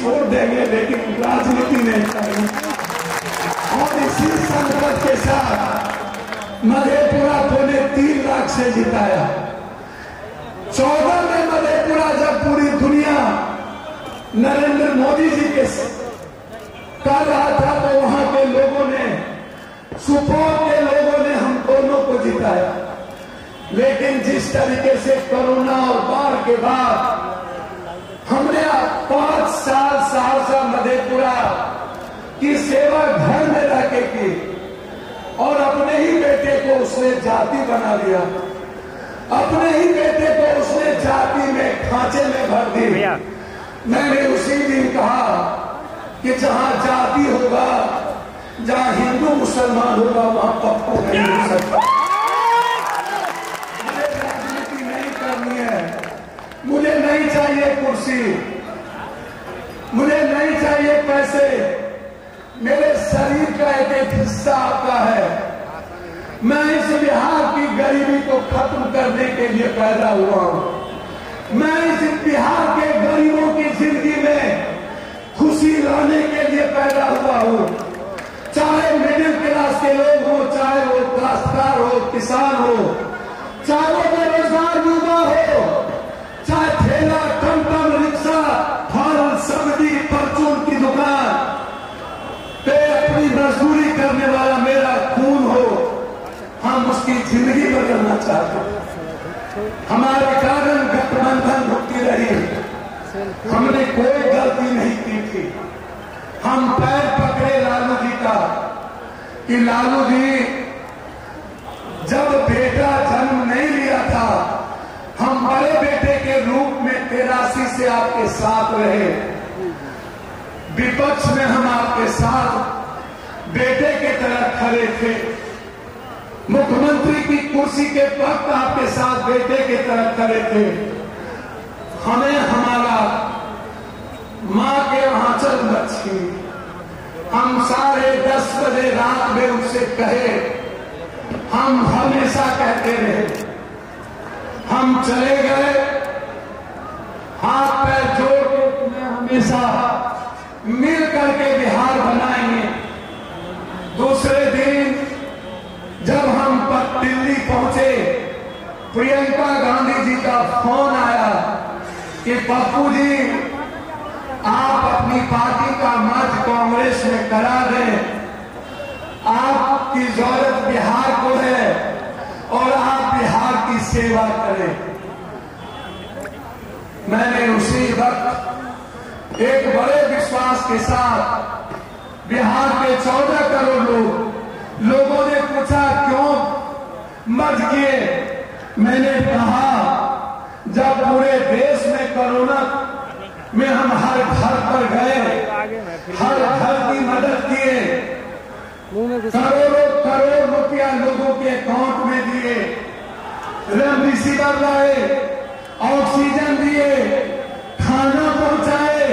छोड़ देंगे, लेकिन राजनीति नहीं करेंगे। और इसी संकल्प के साथ मधेपुरा को ने 3 लाख से जिताया। 14 में मधेपुरा जब पूरी दुनिया नरेंद्र मोदी जी के कर रहा था, तो वहां के लोगों ने, सुपौल के लोगों ने हम दोनों को जिताया। लेकिन जिस तरीके से कोरोना और बाढ़ के बाद हमने 5 साल सहरसा मधेपुरा की सेवा घर में रह के की, और अपने ही बेटे को उसने जाति बना दिया, अपने ही बेटे को उसने जाति में खांचे में भर दी। मैंने उसी दिन कहा कि जहां जाति होगा, जहां हिंदू मुसलमान होगा, वहां पप्पू नहीं हो सकता। मुझे राजनीति नहीं करनी है, मुझे नहीं चाहिए कुर्सी, मुझे नहीं चाहिए पैसे, मेरे शरीर का एक हिस्सा आपका है। मैं इस बिहार की गरीबी को खत्म करने के लिए पैदा हुआ हूं। मैं इस बिहार के गरीबों की जिंदगी में खुशी लाने के लिए पैदा हुआ हूं। चाहे मिडिल क्लास के लोग हो, चाहे वो काश्तकार हो, किसान हो, चाहे वो बेरोजगार युवा हो, चाहे ठेला, टमटम, रिक्शा, फल, सब्जी, परचून की दुकान पे अपनी मजदूरी करने वाला मेरा खून हो, हम उसकी जिंदगी बदलना चाहते हैं। हमारे कारण गठबंधन रुकती रही, हमने कोई गलती नहीं की थी। हम पैर पकड़े लालू जी का कि लालू जी जब बेटा जन्म नहीं लिया था, हम बड़े बेटे के रूप में 83 से आपके साथ रहे, विपक्ष में हम आपके साथ बेटे के तरह खड़े थे, मुख्यमंत्री की कुर्सी के वक्त आपके साथ बेटे के तरह खड़े थे। हमें हमारा मां के आंचल मत छीन। हम 10:30 बजे रात में उनसे कहे, हम हमेशा कहते रहे, हम चले गए, हाथ पैर जोड़ के तुम्हें हमेशा मिल करके बिहार बनाएंगे। दूसरे दिन जब हम दिल्ली पहुंचे, प्रियंका गांधी जी का फोन आया कि पप्पू जी आप अपनी पार्टी का मर्ज कांग्रेस में करा दें, आपकी जरूरत बिहार को है और आप बिहार की सेवा करें। मैंने उसी वक्त एक बड़े विश्वास के साथ, बिहार के 14 करोड़ लोगों ने पूछा क्यों मर्ज किए, मैंने कहा जब पूरे देश में कोरोना में हम हर घर पर गए, हर घर की मदद किए, करोड़ों करोड़ रुपया लोगों के अकाउंट में दिए, रेमडेसिविर लाए, ऑक्सीजन दिए, खाना पहुंचाए,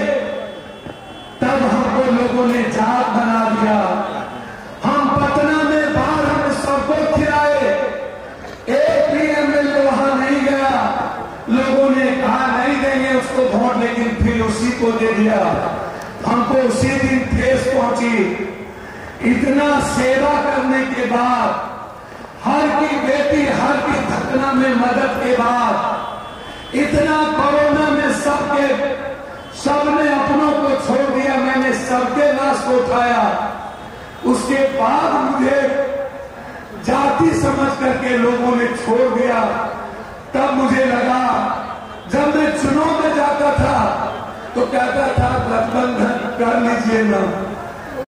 तब हमको लोगों ने जात बना दिया। हम पटना में बाहर हम सबको खिलाए, एक भी एमएलए वहां नहीं गया, लोगों ने कहा नहीं देंगे उसको वोट, लेकिन फिर उसी को दे दिया। हमको उसी दिन ठेस पहुंची। इतना सेवा करने के बाद, हर की बेटी हर की घटना में मदद के बाद, इतना कोरोना में सबने अपनों को छोड़ दिया, मैंने सबके लाश को उठाया। उसके बाद मुझे जाति समझ करके लोगों ने छोड़ दिया। तब मुझे लगा, जब मैं चुनाव में जाता था तो कहता था गठबंधन कर लीजिए ना,